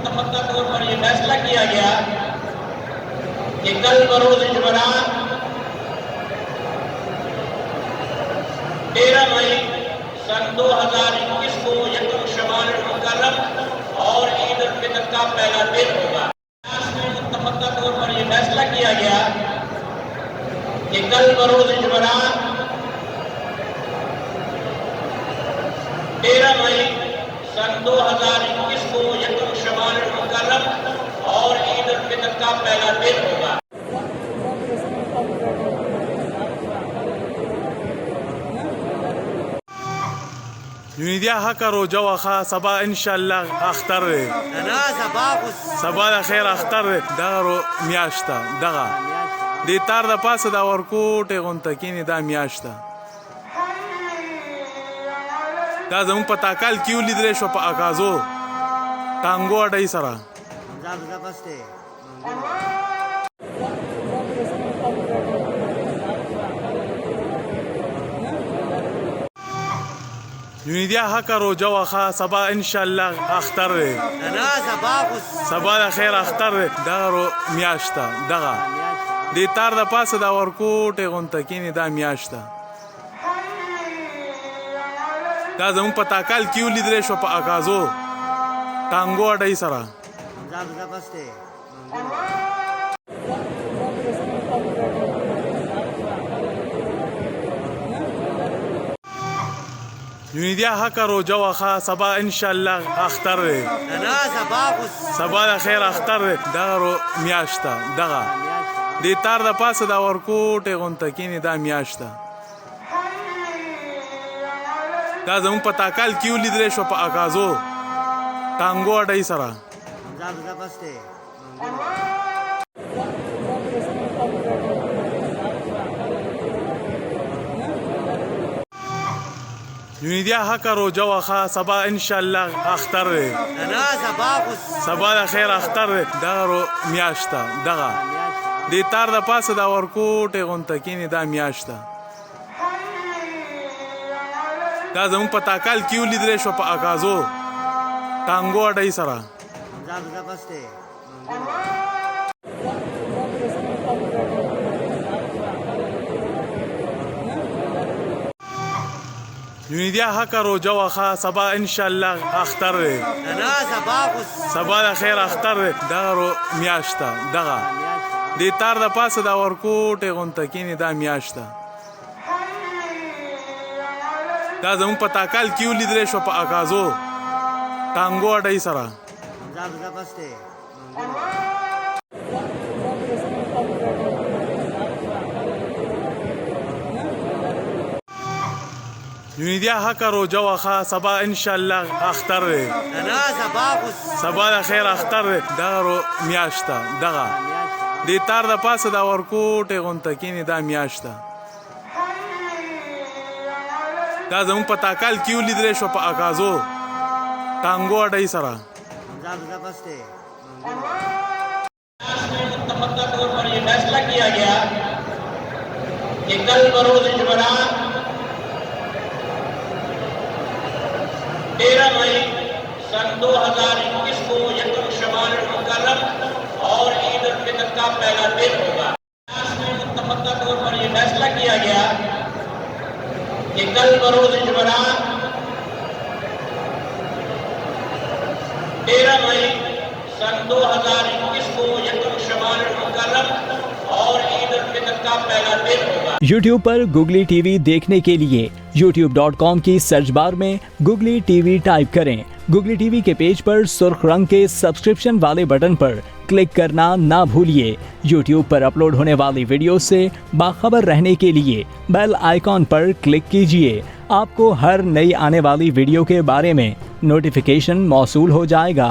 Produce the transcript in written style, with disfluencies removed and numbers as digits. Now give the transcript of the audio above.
मुतफक्का तौर पर यह फैसला किया गया कि कल बरोज जुमेरात 13 मई सन 2021 को यकम शवाल मुकर्रम और ईद उल फितर का पहला दिन होगा। मुतफक्का तौर पर यह फैसला किया गया कि कल बरोज जुमेरात 13 मई सन 2021 को यकम शवाल मुकर्रम और ईद उल फितर का पहला दिन होगा। یونیدیا حق روجا وخا سبا انشالله اختر انا سبا د خیر اختر دغه رو میاشتا دغه د تار د پاسه دا ورکوټ غونتکینی دا میاشتا دا زمون په تاکال کیو لیدل شو په اکازو ټانګو اډای سره یونیدیا حق روجا وخا سبا انشالله اختر انا سبا د خیر اختر دغه رو میاشتا دغه د تار د پاسه دا ورکوټ غونتکینی دا میاشتا دا زمون په تاکال کیو لیدل شو په اکازو ټانګو اډای سره یونیدیا حق روجا وخا سبا انشالله اختر انا سبا د خیر اختر دغه رو میاشتا دغه د تار د پاسه دا ورکوټ غونتکینی دا میاشتا دا زمون په تاکال کیو لیدل شو په اکازو ټانګو اډای سره یونیدیا حق روجا وخا سبا انشالله اختر انا سبا د خیر اختر دغه رو میاشتا دغه د تار د پاسه دا ورکوټ غونتکینی دا میاشتا دا زمون په تاکال کیو لیدل شو په اکازو ټانګو اډای سره یونیدیا حق روجا وخا سبا انشالله اختر انا سبا د خیر اختر دغه رو میاشتا دغه د تار د پاسه دا ورکوټ غونتکینی دا میاشتا دا زمون په تاکال کیو لیدل شو په اکازو ټانګو اډای سره یونیدیا حق روجا وخا سبا انشالله اختر انا سبا د خیر اختر دغه رو میاشتا دغه د تار د پاسه دا ورکوټ غونتکینی دا میاشتا دا زمون په تاکال کیو لیدل شو په اکازو ټانګو اډای سره मुतफक्का तौर पर यह फैसला किया गया कि कल बरोज जुमेरात 13 मई सन 2021 को यकम शवाल मुकर्रम और ईद उल फितर का पहला दिन होगा। मुतफक्का तौर पर यह फैसला किया गया कि कल बरोज जुमेरात 13 मई सन 2021 को यकम शवाल मुकर्रम और ईद उल फितर का पहला दिन होगा। YouTube पर गुगली टीवी देखने के लिए youtube.com की सर्च बार में गुगली टीवी टाइप करें। गुगली टीवी के पेज पर सुर्ख रंग के सब्सक्रिप्शन वाले बटन पर क्लिक करना ना भूलिए। YouTube पर अपलोड होने वाली वीडियो से बाखबर रहने के लिए बेल आइकॉन पर क्लिक कीजिए। आपको हर नई आने वाली वीडियो के बारे में नोटिफिकेशन मौसूल हो जाएगा।